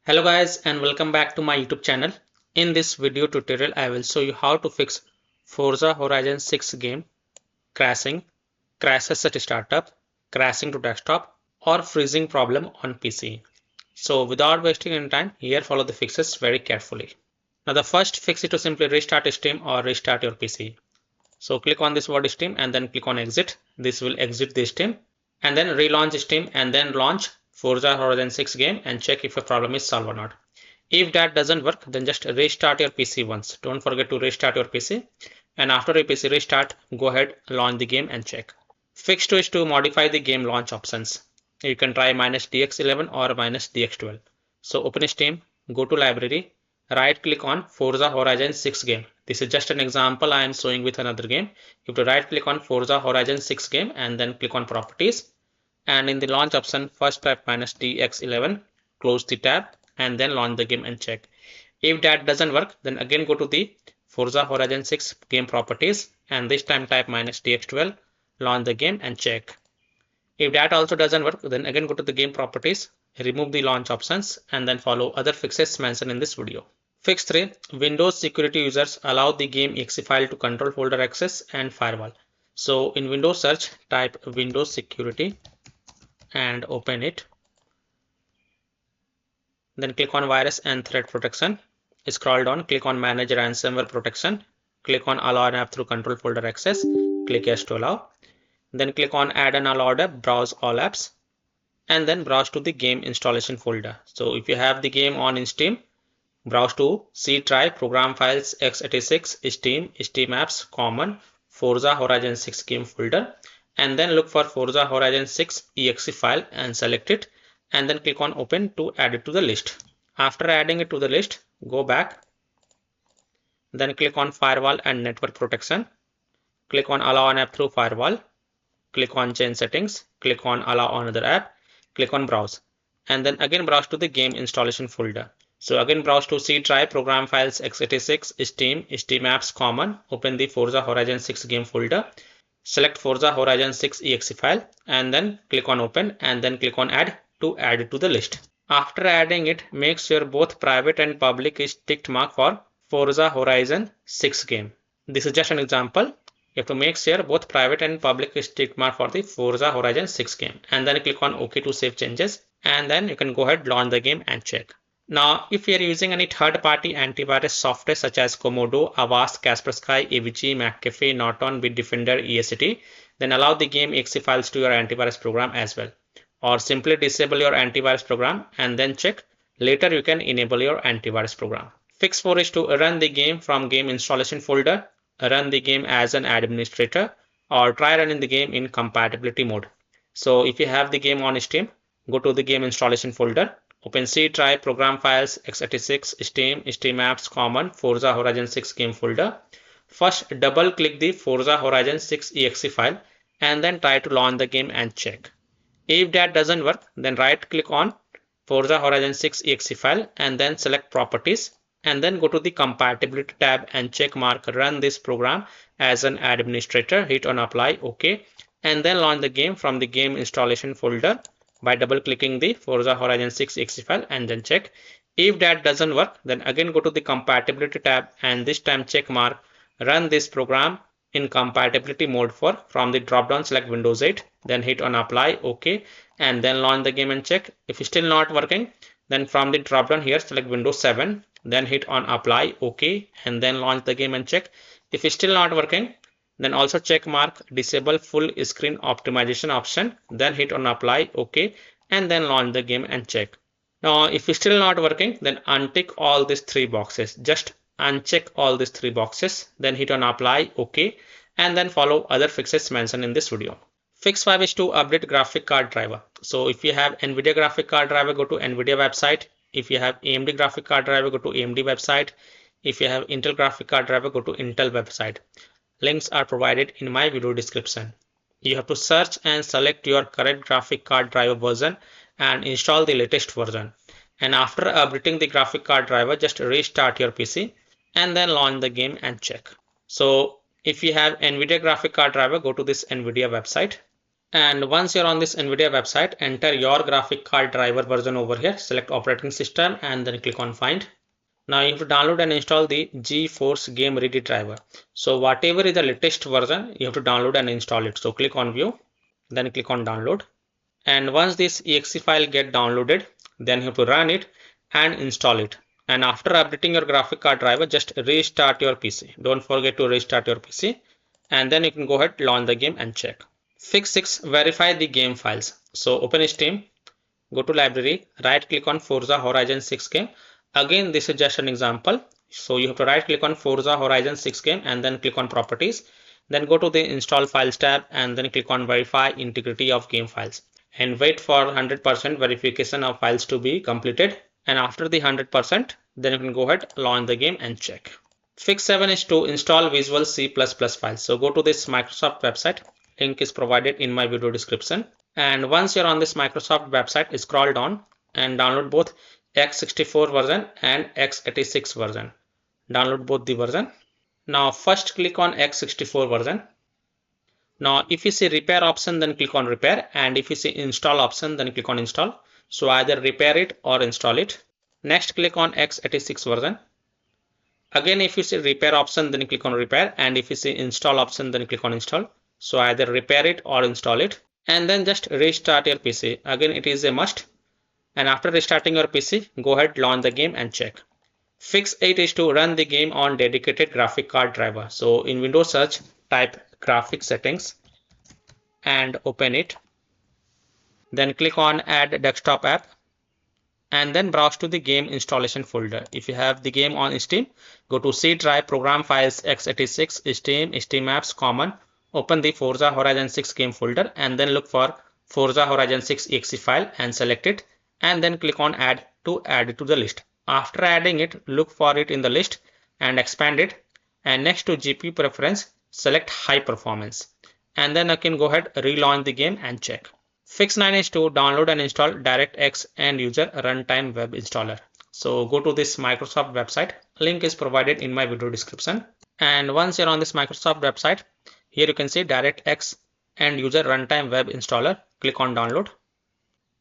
Hello guys and welcome back to my YouTube channel. In this video tutorial I will show you how to fix Forza Horizon 6 game crashing, crashes at startup, crashing to desktop or freezing problem on PC. So without wasting any time, here follow the fixes very carefully. Now the first fix is to simply restart Steam or restart your PC. So click on this word Steam and then click on exit. This will exit the Steam and then relaunch Steam and then launch Forza Horizon 6 game and check if your problem is solved or not. If that doesn't work, then just restart your PC once. Don't forget to restart your PC. And after your PC restart, go ahead, launch the game and check. Fix 2 is to modify the game launch options. You can try -DX11 or -DX12. So open Steam, go to library, right click on Forza Horizon 6 game. This is just an example I am showing with another game. You have to right click on Forza Horizon 6 game and then click on properties. And in the launch option, first type -DX11, close the tab and then launch the game and check. If that doesn't work, then again go to the Forza Horizon 6 game properties and this time type -DX12, launch the game and check. If that also doesn't work, then again go to the game properties, remove the launch options and then follow other fixes mentioned in this video. Fix 3. Windows security users allow the game exe file to control folder access and firewall. So in Windows search, type Windows security and open it. Then click on virus and threat protection. Scroll down, click on manage ransomware protection. Click on allow an app through control folder access. Click yes to allow. Then click on add an allowed app, browse all apps. And then browse to the game installation folder. So if you have the game on in Steam, browse to C drive, program files, x86, Steam, Steam apps, common, Forza Horizon 6 game folder. And then look for Forza Horizon 6 exe file and select it. And then click on open to add it to the list. After adding it to the list, go back. Then click on firewall and network protection. Click on allow an app through firewall. Click on change settings. Click on allow another app. Click on browse. And then again browse to the game installation folder. So again browse to C drive, program files, x86, Steam, Steam apps, common. Open the Forza Horizon 6 game folder. Select Forza Horizon 6 exe file and then click on open and then click on add to add it to the list. After adding it, make sure both private and public is ticked mark for Forza Horizon 6 game. This is just an example. You have to make sure both private and public is ticked mark for the Forza Horizon 6 game and then click on OK to save changes and then you can go ahead, launch the game and check. Now, if you are using any third-party antivirus software such as Komodo, Avast, Kaspersky, AVG, McAfee, Norton, Bitdefender, EST, then allow the game exe files to your antivirus program as well. Or simply disable your antivirus program and then check. Later you can enable your antivirus program. Fix 4 is to run the game from game installation folder, run the game as an administrator, or try running the game in compatibility mode. So if you have the game on Steam, go to the game installation folder, open C drive, program files, x86, Steam, Steam apps, common, Forza Horizon 6 game folder. First double click the Forza Horizon 6 exe file and then try to launch the game and check. If that doesn't work, then right click on Forza Horizon 6 exe file and then select properties and then go to the compatibility tab and check mark run this program as an administrator, hit on apply, OK, and then launch the game from the game installation folder by double clicking the Forza Horizon 6 exe file and then check. If that doesn't work, then again go to the compatibility tab and this time check mark run this program in compatibility mode for from the drop down select Windows 8, then hit on apply, OK, and then launch the game and check. If it's still not working, then from the drop down here select Windows 7, then hit on apply, OK, and then launch the game and check. If it's still not working, then also check mark disable full screen optimization option, then hit on apply, OK, and then launch the game and check. Now if it's still not working, then untick all these three boxes. Just uncheck all these three boxes, then hit on apply, OK, and then follow other fixes mentioned in this video. Fix 5 is to update graphic card driver. So if you have NVIDIA graphic card driver, go to NVIDIA website. If you have AMD graphic card driver, go to AMD website. If you have Intel graphic card driver, go to Intel website. Links are provided in my video description. You have to search and select your current graphic card driver version and install the latest version. And after updating the graphic card driver, just restart your PC and then launch the game and check. So if you have NVIDIA graphic card driver, go to this NVIDIA website. And once you're on this NVIDIA website, enter your graphic card driver version over here, select operating system and then click on find. Now you have to download and install the GeForce Game Ready driver. So whatever is the latest version, you have to download and install it. So click on view, then click on download. And once this exe file get downloaded, then you have to run it and install it. And after updating your graphic card driver, just restart your PC. Don't forget to restart your PC. And then you can go ahead, launch the game and check. Fix 6, verify the game files. So open Steam, go to library, right click on Forza Horizon 6 game. Again, this is just an example. So you have to right click on Forza Horizon 6 game and then click on properties. Then go to the install files tab and then click on verify integrity of game files. And wait for 100% verification of files to be completed. And after the 100%, then you can go ahead, launch the game and check. Fix 7 is to install Visual C++ files. So go to this Microsoft website. Link is provided in my video description. And once you're on this Microsoft website, scroll down and download both x64 version and x86 version. Download both the version. Now first click on x64 version. Now if you see repair option, then click on repair, and if you see install option, then click on install. So either repair it or install it. Next click on x86 version. Again, if you see repair option, then click on repair, and if you see install option, then click on install. So either repair it or install it, and then just restart your PC. Again, it is a must. And after restarting your PC, go ahead, launch the game and check. Fix 8 is to run the game on dedicated graphic card driver. So in Windows search, type graphic settings and open it. Then click on add desktop app and then browse to the game installation folder. If you have the game on Steam, go to C drive, program files, x86, Steam, Steam apps, common. Open the Forza Horizon 6 game folder and then look for Forza Horizon 6 exe file and select it, and then click on add it to the list. After adding it, look for it in the list and expand it, and next to GPU preference, select high performance, and then I can go ahead, relaunch the game and check. Fix 9 is to download and install DirectX end user runtime web installer. So go to this Microsoft website. Link is provided in my video description. And once you're on this Microsoft website, here you can see DirectX end user runtime web installer. Click on download.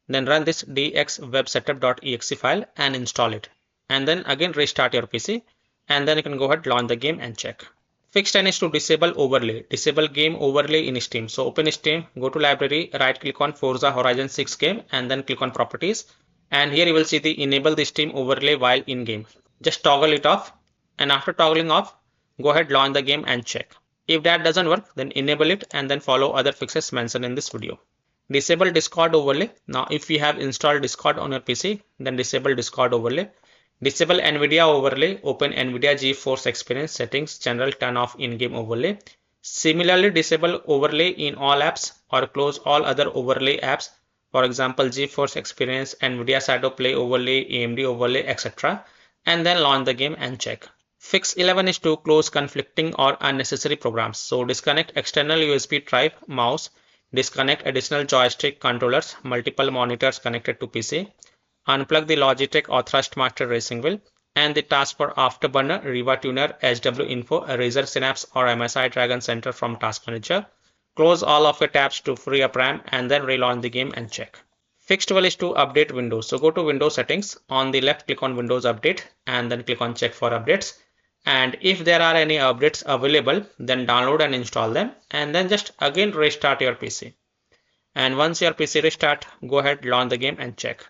Then run this dxwebsetup.exe file and install it. And then again restart your PC, and then you can go ahead, launch the game and check. Fix 10 is to disable overlay. Disable game overlay in Steam. So open Steam, go to library, right click on Forza Horizon 6 game and then click on properties. And here you will see the enable the Steam overlay while in game. Just toggle it off, and after toggling off, go ahead, launch the game and check. If that doesn't work, then enable it and then follow other fixes mentioned in this video. Disable Discord overlay. Now if you have installed Discord on your PC, then disable Discord overlay. Disable NVIDIA overlay. Open NVIDIA GeForce Experience settings, general, turn off in-game overlay. Similarly, disable overlay in all apps or close all other overlay apps. For example, GeForce Experience, NVIDIA Shadow Play overlay, AMD overlay, etc. And then launch the game and check. Fix 11 is to close conflicting or unnecessary programs. So disconnect external USB drive, mouse, disconnect additional joystick controllers, multiple monitors connected to PC, unplug the Logitech or Thrustmaster racing wheel, and the taskbar Afterburner, Riva Tuner, HW Info, Razer Synapse or MSI Dragon Center from Task Manager. Close all of your tabs to free up RAM and then relaunch the game and check. Fix 12 is to update Windows. So go to Windows settings. On the left, click on Windows Update and then click on check for updates. And if there are any updates available, then download and install them, and then just again restart your PC. And once your PC restart, go ahead, launch the game and check.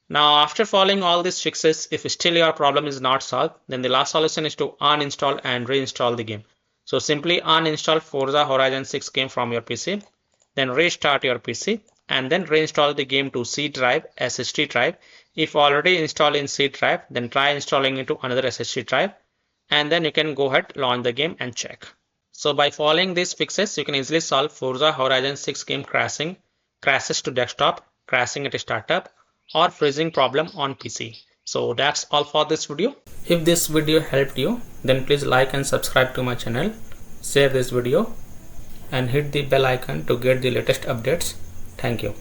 Now after following all these fixes, if still your problem is not solved, then the last solution is to uninstall and reinstall the game. So simply uninstall Forza Horizon 6 game from your PC, then restart your PC, and then reinstall the game to C drive, SSD drive. If already installed in C drive, then try installing it to another SSD drive, and then you can go ahead, launch the game and check. So by following these fixes, you can easily solve Forza Horizon 6 game crashing, crashes to desktop, crashing at startup, or freezing problem on PC. So that's all for this video. If this video helped you, then please like and subscribe to my channel, share this video, and hit the bell icon to get the latest updates. Thank you.